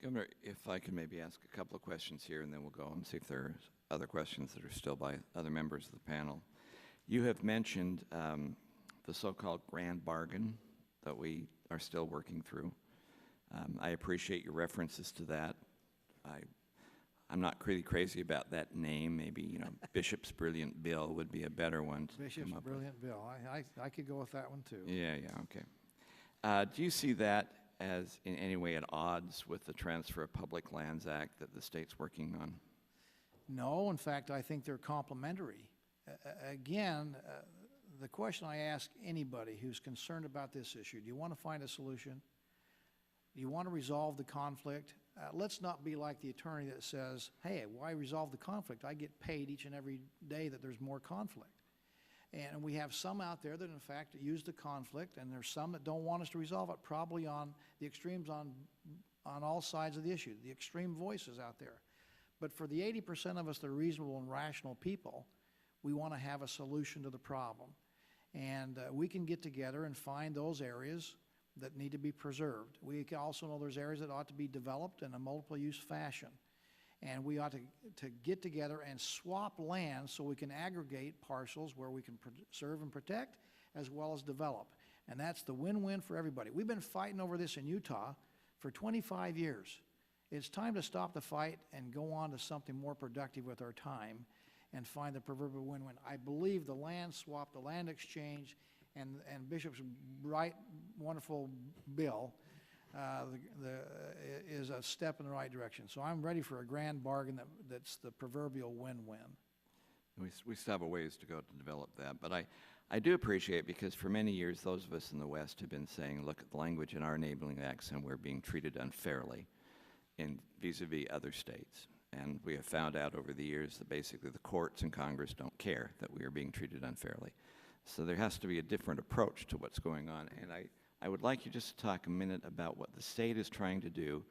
Governor, if I could maybe ask a couple of questions here, and then we'll go and see if there's other questions that are still by other members of the panel. You have mentioned the so-called grand bargain that we are still working through. I appreciate your references to that. I'm not really crazy about that name. Maybe, Bishop's Brilliant Bill would be a better one to Bishop's come up with. brilliant bill. I could go with that one, too. Yeah, okay. Do you see that as in any way at odds with the Transfer of Public Lands Act that the state's working on? No, in fact, I think they're complementary. Again, the question I ask anybody who's concerned about this issue, do you want to find a solution? Do you want to resolve the conflict? Let's not be like the attorney that says, hey, why resolve the conflict? I get paid each and every day that there's more conflict. And we have some out there that, in fact, use the conflict, and there's some that don't want us to resolve it, probably on the extremes on all sides of the issue, the extreme voices out there. But for the 80% of us that are reasonable and rational people, we want to have a solution to the problem. And we can get together and find those areas that need to be preserved. We can also know there's areas that ought to be developed in a multiple use fashion. And we ought to get together and swap land so we can aggregate parcels where we can preserve and protect as well as develop. And that's the win-win for everybody. We've been fighting over this in Utah for 25 years. It's time to stop the fight and go on to something more productive with our time and find the proverbial win-win. I believe the land swap, the land exchange, and Bishop's bright, wonderful bill is a step in the right direction. So I'm ready for a grand bargain that's the proverbial win-win. We still have a ways to go to develop that, but I do appreciate, because for many years those of us in the West have been saying, look at the language in our enabling acts and we're being treated unfairly in vis-a-vis other states. And we have found out over the years that basically the courts and Congress don't care that we are being treated unfairly. So there has to be a different approach to what's going on. And I would like you just to talk a minute about what the state is trying to do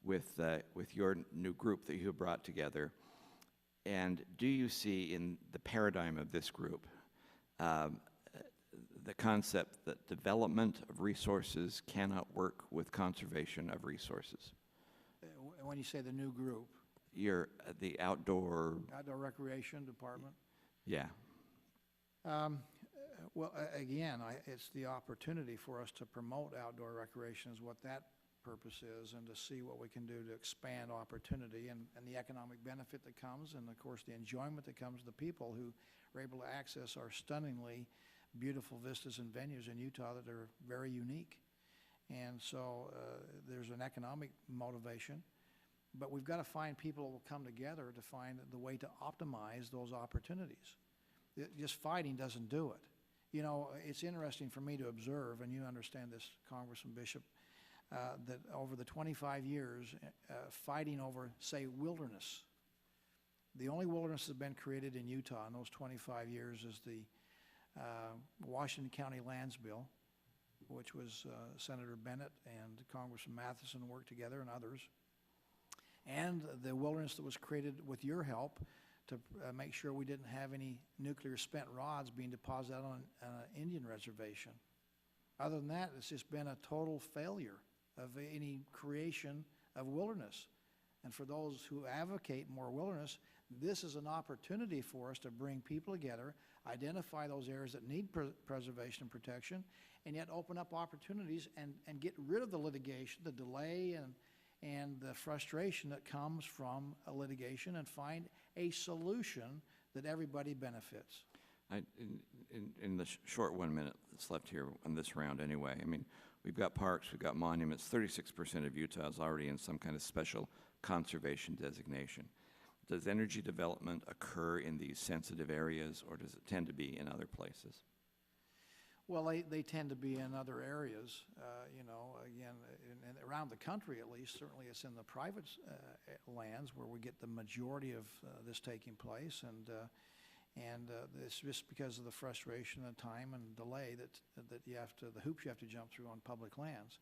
with your new group that you have brought together. And do you see in the paradigm of this group the concept that development of resources cannot work with conservation of resources? When you say the new group? You're the outdoor Recreation Department? Yeah. Well, again, it's the opportunity for us to promote outdoor recreation is what that purpose is, and to see what we can do to expand opportunity and the economic benefit that comes, and of course the enjoyment that comes to the people who are able to access our stunningly beautiful vistas and venues in Utah that are very unique. And so there's an economic motivation, but we've got to find people who will come together to find the way to optimize those opportunities. Just fighting doesn't do it. You know, it's interesting for me to observe, and you understand this, Congressman Bishop, that over the 25 years fighting over, say, wilderness. The only wilderness that's been created in Utah in those 25 years is the Washington County Lands Bill, which was Senator Bennett and Congressman Matheson worked together and others, and the wilderness that was created with your help to make sure we didn't have any nuclear spent rods being deposited on an Indian reservation. Other than that, it's just been a total failure of any creation of wilderness. And for those who advocate more wilderness, this is an opportunity for us to bring people together, identify those areas that need preservation and protection, and yet open up opportunities and get rid of the litigation, the delay, and the frustration that comes from a litigation, and find a solution that everybody benefits. In the short 1 minute that's left here on this round anyway, I mean, we've got parks, we've got monuments. 36% of Utah is already in some kind of special conservation designation. Does energy development occur in these sensitive areas, or does it tend to be in other places? Well, they tend to be in other areas, you know, again, around the country at least. Certainly it's in the private lands where we get the majority of this taking place, and it's just because of the frustration and time and delay that you have to, the hoops you have to jump through on public lands.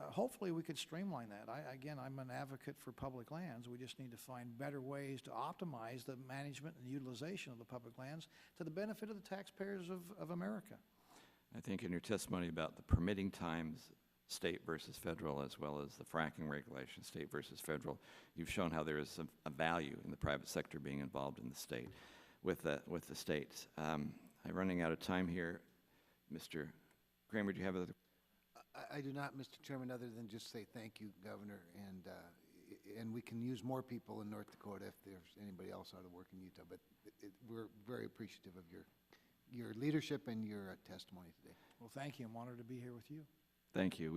Hopefully we could streamline that. Again, I'm an advocate for public lands. We just need to find better ways to optimize the management and utilization of the public lands to the benefit of the taxpayers of America. I think in your testimony about the permitting times, state versus federal, as well as the fracking regulation, state versus federal, you've shown how there is a value in the private sector being involved in the state, with the states. I'm running out of time here. Mr. Kramer, do you have other? I do not, Mr. Chairman, other than just say thank you, Governor, and we can use more people in North Dakota if there's anybody else out of work in Utah, but we're very appreciative of your leadership and your testimony today. Well, thank you. I'm honored to be here with you. Thank you.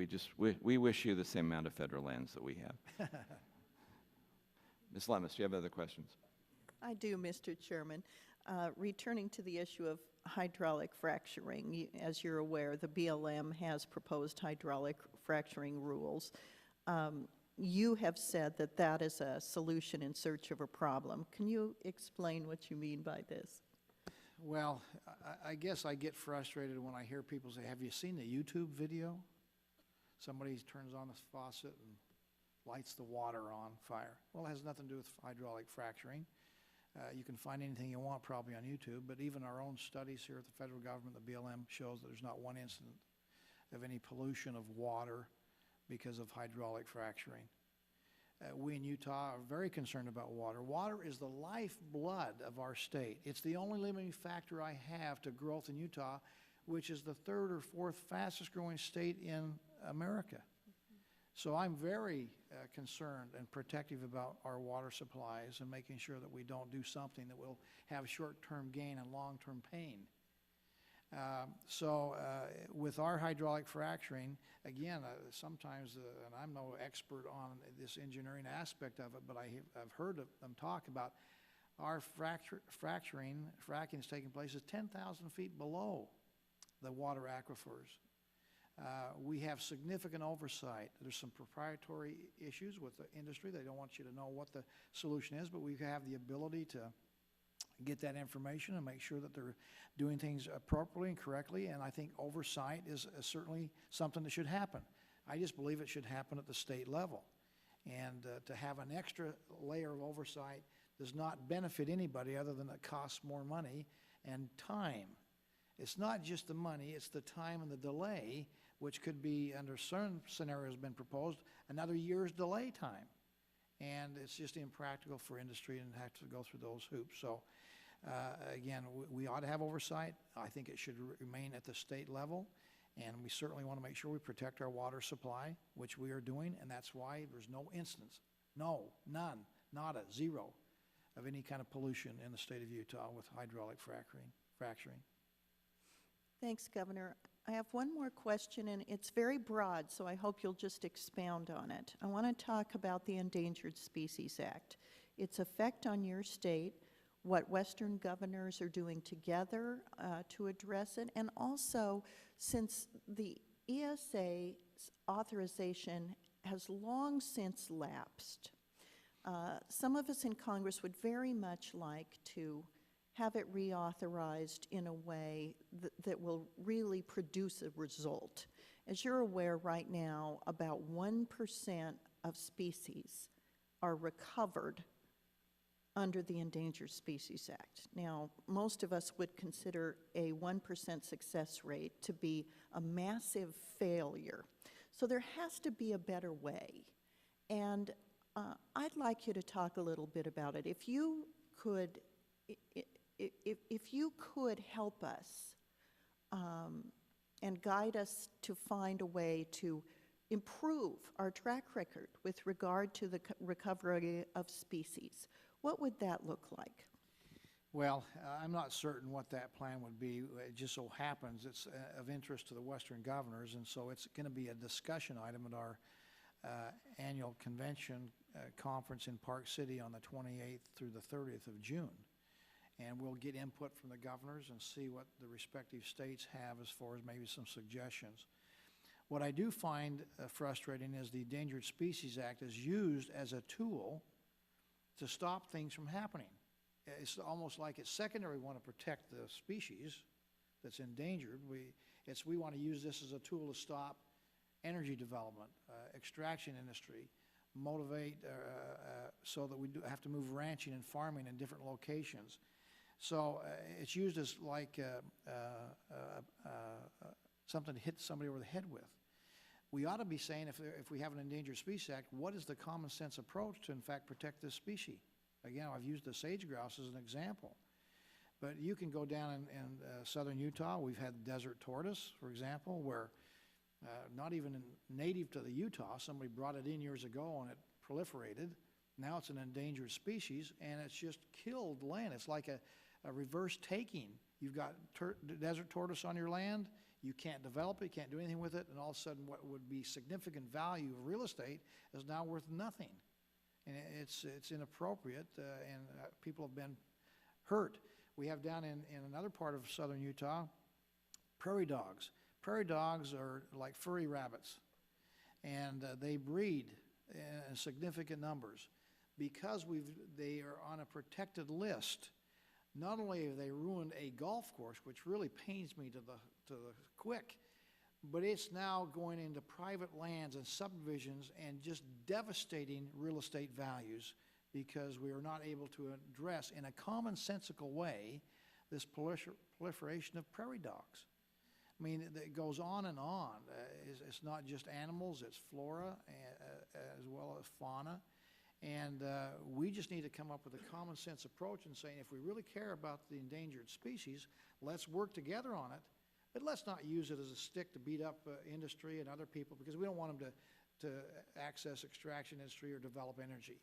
We wish you the same amount of federal lands that we have. Ms. Lemus, do you have other questions? I do, Mr. Chairman. Returning to the issue of hydraulic fracturing, as you're aware, the BLM has proposed hydraulic fracturing rules. You have said that that is a solution in search of a problem. Can you explain what you mean by this? Well, I guess I get frustrated when I hear people say, have you seen the YouTube video? Somebody turns on the faucet and lights the water on fire. Well, it has nothing to do with hydraulic fracturing. You can find anything you want probably on YouTube, but even our own studies here at the federal government, the BLM, shows that there's not one incident of any pollution of water because of hydraulic fracturing. We in Utah are very concerned about water. Water is the lifeblood of our state. It's the only limiting factor I have to growth in Utah, which is the third or fourth fastest growing state in America. So I'm very concerned and protective about our water supplies and making sure that we don't do something that will have short-term gain and long-term pain. With our hydraulic fracturing, again, sometimes, and I'm no expert on this engineering aspect of it, but I've heard them talk about our fracking is taking place is 10,000 feet below the water aquifers. We have significant oversight. There's some proprietary issues with the industry. They don't want you to know what the solution is, but we have the ability to get that information and make sure that they're doing things appropriately and correctly, and I think oversight is certainly something that should happen. I just believe it should happen at the state level. And to have an extra layer of oversight does not benefit anybody other than it costs more money and time. It's not just the money, it's the time and the delay, which could be, under certain scenarios been proposed, another year's delay time. And it's just impractical for industry and have to go through those hoops. So again, we ought to have oversight. I think it should remain at the state level. And we certainly want to make sure we protect our water supply, which we are doing. And that's why there's no instance, none, nada, zero, of any kind of pollution in the state of Utah with hydraulic fracturing. Thanks, Governor. I have one more question, and it's very broad, so I hope you'll just expound on it. I want to talk about the Endangered Species Act, its effect on your state, what Western governors are doing together to address it, and also, since the ESA authorization has long since lapsed. Some of us in Congress would very much like to have it reauthorized in a way that will really produce a result. As you're aware right now, about 1% of species are recovered under the Endangered Species Act. Now, most of us would consider a 1% success rate to be a massive failure. So there has to be a better way. And I'd like you to talk a little bit about it. If you could, if you could help us and guide us to find a way to improve our track record with regard to the recovery of species, what would that look like? Well, I'm not certain what that plan would be. It just so happens it's of interest to the Western governors, and so it's going to be a discussion item at our annual convention conference in Park City on the 28th through the 30th of June. And we'll get input from the governors and see what the respective states have as far as maybe some suggestions. What I do find frustrating is the Endangered Species Act is used as a tool to stop things from happening. It's almost like it's secondary. We want to protect the species that's endangered. We want to use this as a tool to stop energy development, extraction industry, motivate so that we do have to move ranching and farming in different locations. So it's used as like something to hit somebody over the head with. We ought to be saying, if we have an Endangered Species Act, what is the common sense approach to, in fact, protect this species? Again, I've used the sage grouse as an example. But you can go down in southern Utah. We've had desert tortoise, for example, where not even native to the Utah, somebody brought it in years ago and it proliferated. Now it's an endangered species, and it's just killed land. It's like a reverse taking. You've got desert tortoise on your land. You can't develop it, you can't do anything with it, and all of a sudden what would be significant value of real estate is now worth nothing. And it's inappropriate, and people have been hurt. We have down in another part of southern Utah, prairie dogs. Prairie dogs are like furry rabbits, and they breed in significant numbers. Because they are on a protected list, not only have they ruined a golf course, which really pains me to the quick, but it's now going into private lands and subdivisions and just devastating real estate values because we are not able to address in a commonsensical way this proliferation of prairie dogs. I mean, it goes on and on. It's not just animals, it's flora as well as fauna. And we just need to come up with a common sense approach and saying, if we really care about the endangered species, let's work together on it. But let's not use it as a stick to beat up industry and other people, because we don't want them to access extraction industry or develop energy.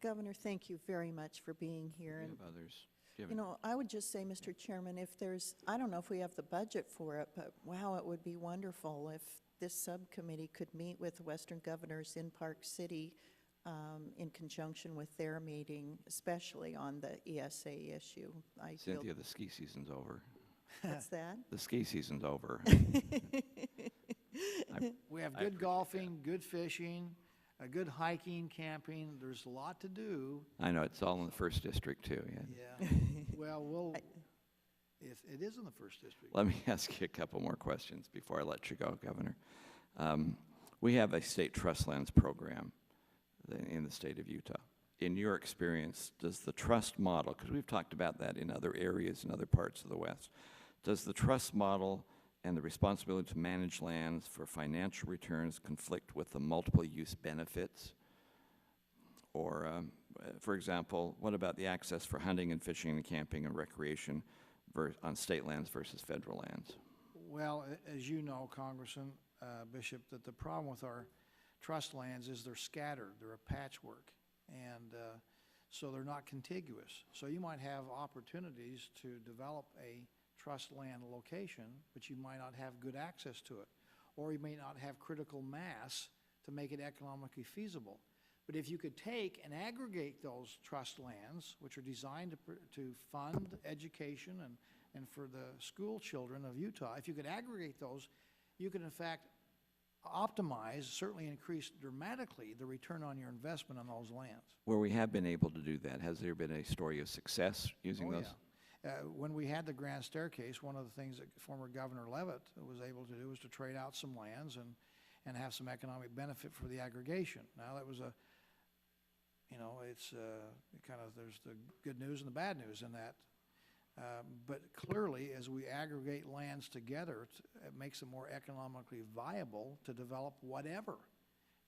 Governor, thank you very much for being here. We have others. You know, I would just say, Mr. Chairman, if there's, I don't know if we have the budget for it, but wow, it would be wonderful if this subcommittee could meet with the Western governors in Park City in conjunction with their meeting, especially on the ESA issue. Cynthia, the ski season's over. What's that? The ski season's over. We have good golfing, good fishing, good hiking, camping. There's a lot to do. I know, it's all in the first district too. Yeah. Yeah. Well, if it is in the first district. Let me ask you a couple more questions before I let you go, Governor. We have a state trust lands program in the state of Utah. In your experience, does the trust model, because we've talked about that in other areas in other parts of the West, does the trust model and the responsibility to manage lands for financial returns conflict with the multiple use benefits? Or, for example, what about the access for hunting and fishing and camping and recreation on state lands versus federal lands? Well, as you know, Congressman, Bishop, that the problem with our trust lands is they're scattered, they're a patchwork, and so they're not contiguous. So you might have opportunities to develop a trust land location, but you might not have good access to it, or you may not have critical mass to make it economically feasible. But if you could take and aggregate those trust lands, which are designed to fund education and for the school children of Utah, if you could aggregate those you can in fact optimize, certainly increase dramatically the return on your investment on those lands. Where we have been able to do that, has there been a story of success using Oh, those? yeah. When we had the Grand Staircase, one of the things that former Governor Levitt was able to do was to trade out some lands and have some economic benefit for the aggregation. Now, that was a, you know, it's kind of, there's the good news and the bad news in that. But clearly, as we aggregate lands together, it makes it more economically viable to develop whatever.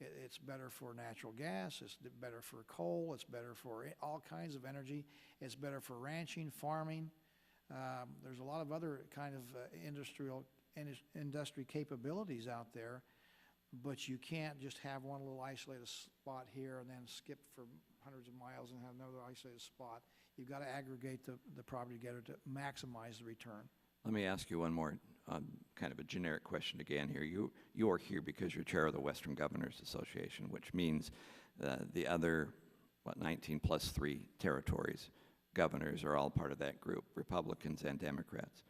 It's better for natural gas, it's better for coal, it's better for all kinds of energy, it's better for ranching, farming. There's a lot of other kind of industry capabilities out there, but you can't just have one little isolated spot here and then skip for hundreds of miles and have another isolated spot. You've got to aggregate the property together to maximize the return. Let me ask you one more kind of a generic question again here. You are here because you're chair of the Western Governors Association, which means the other, 19 plus 3 territories, governors are all part of that group, Republicans and Democrats.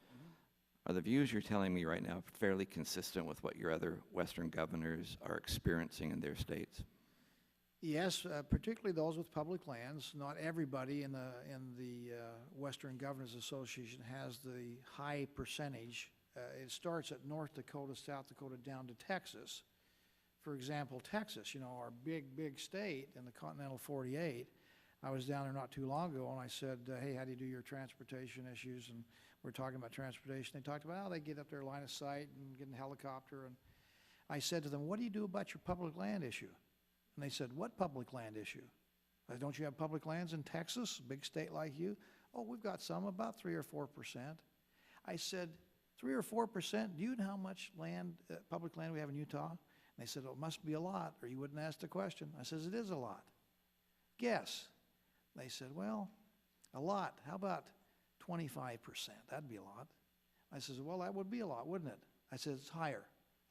Are the views you're telling me right now fairly consistent with what your other Western governors are experiencing in their states? Yes, particularly those with public lands. Not everybody in the Western Governors Association has the high percentage. It starts at North Dakota, South Dakota, down to Texas. For example, Texas, you know, our big state in the continental 48. I was down there not too long ago, and I said, hey, how do you do your transportation issues? And we're talking about transportation. They talked about how they get up their line of sight and get in a helicopter. And I said to them, what do you do about your public land issue? And they said, what public land issue? I said, don't you have public lands in Texas, a big state like you? Oh, we've got some, about 3 or 4%. I said, 3 or 4%, do you know how much land, public land we have in Utah? And they said, oh, it must be a lot, or you wouldn't ask the question. I says, it is a lot. Guess. They said, well, a lot. How about 25%? That'd be a lot. I says, well, that would be a lot, wouldn't it? I said, it's higher.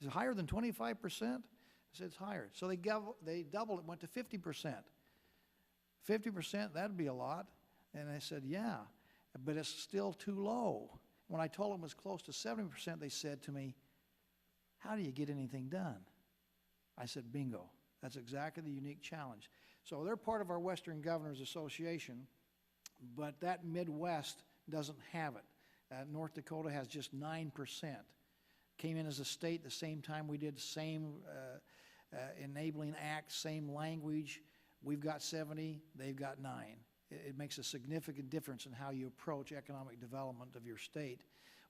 Is it higher than 25%? I said, it's higher. So they doubled it, went to 50%. 50%, that'd be a lot. And I said, yeah, but it's still too low. When I told them it was close to 70%, they said to me, how do you get anything done? I said, bingo. That's exactly the unique challenge. So they're part of our Western Governors Association, but that Midwest doesn't have it. North Dakota has just 9%. Came in as a state the same time we did, same enabling act, same language. We've got 70, they've got 9. It makes a significant difference in how you approach economic development of your state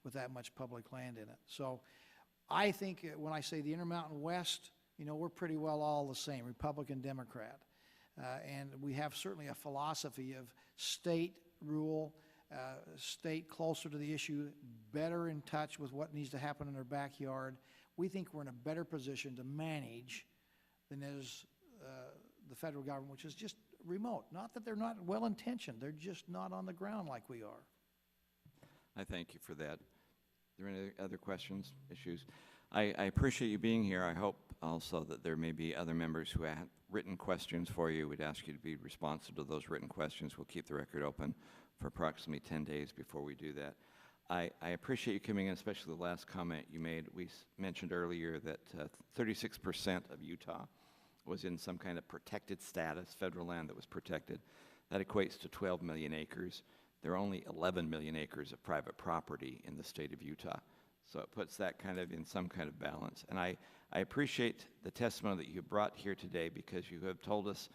with that much public land in it. So I think when I say the Intermountain West, you know, we're pretty well all the same, Republican, Democrat. And we have certainly a philosophy of state rule, state closer to the issue, better in touch with what needs to happen in their backyard. We think we're in a better position to manage than is the federal government, which is just remote. Not that they're not well-intentioned, they're just not on the ground like we are. I thank you for that. Are there any other questions, issues? I appreciate you being here. I hope also that there may be other members who have written questions for you. We'd ask you to be responsive to those written questions. We'll keep the record open for approximately 10 days before we do that. I appreciate you coming in, especially the last comment you made. We mentioned earlier that 36% of Utah was in some kind of protected status, federal land that was protected. That equates to 12 million acres. There are only 11 million acres of private property in the state of Utah. So it puts that kind of in some kind of balance. And I appreciate the testimony that you brought here today because you have told us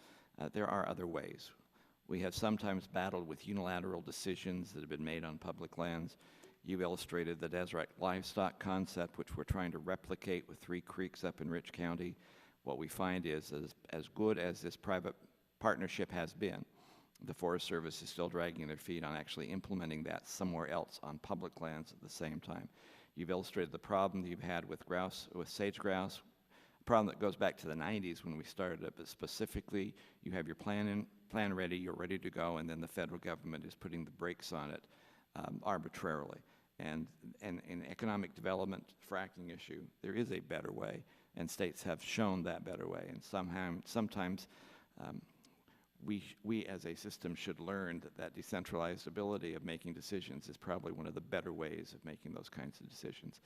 there are other ways. We have sometimes battled with unilateral decisions that have been made on public lands. You've illustrated the Deseret livestock concept, which we're trying to replicate with 3 creeks up in Rich County. What we find is as good as this private partnership has been, the Forest Service is still dragging their feet on actually implementing that somewhere else on public lands at the same time. You've illustrated the problem that you've had with grouse, with sage grouse, a problem that goes back to the 90s when we started it, but specifically you have your plan ready, you're ready to go, and then the federal government is putting the brakes on it arbitrarily. And in economic development fracking issue, there is a better way, and states have shown that better way. And sometimes we as a system should learn that decentralized ability of making decisions is probably one of the better ways of making those kinds of decisions.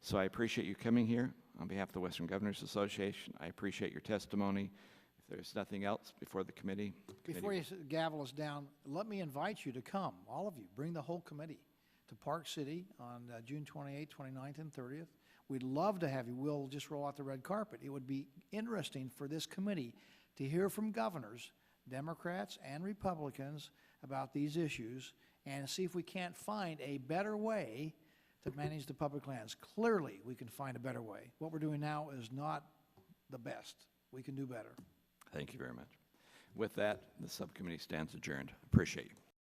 So I appreciate you coming here on behalf of the Western Governors Association. I appreciate your testimony. If there's nothing else before the committee. Before you gavel us down, let me invite you to come, all of you, bring the whole committee to Park City on June 28th, 29th, and 30th. We'd love to have you. We'll just roll out the red carpet. It would be interesting for this committee to hear from governors, Democrats and Republicans, about these issues and see if we can't find a better way to manage the public lands. Clearly, we can find a better way. What we're doing now is not the best. We can do better. Thank you very much. With that, the subcommittee stands adjourned. Appreciate you.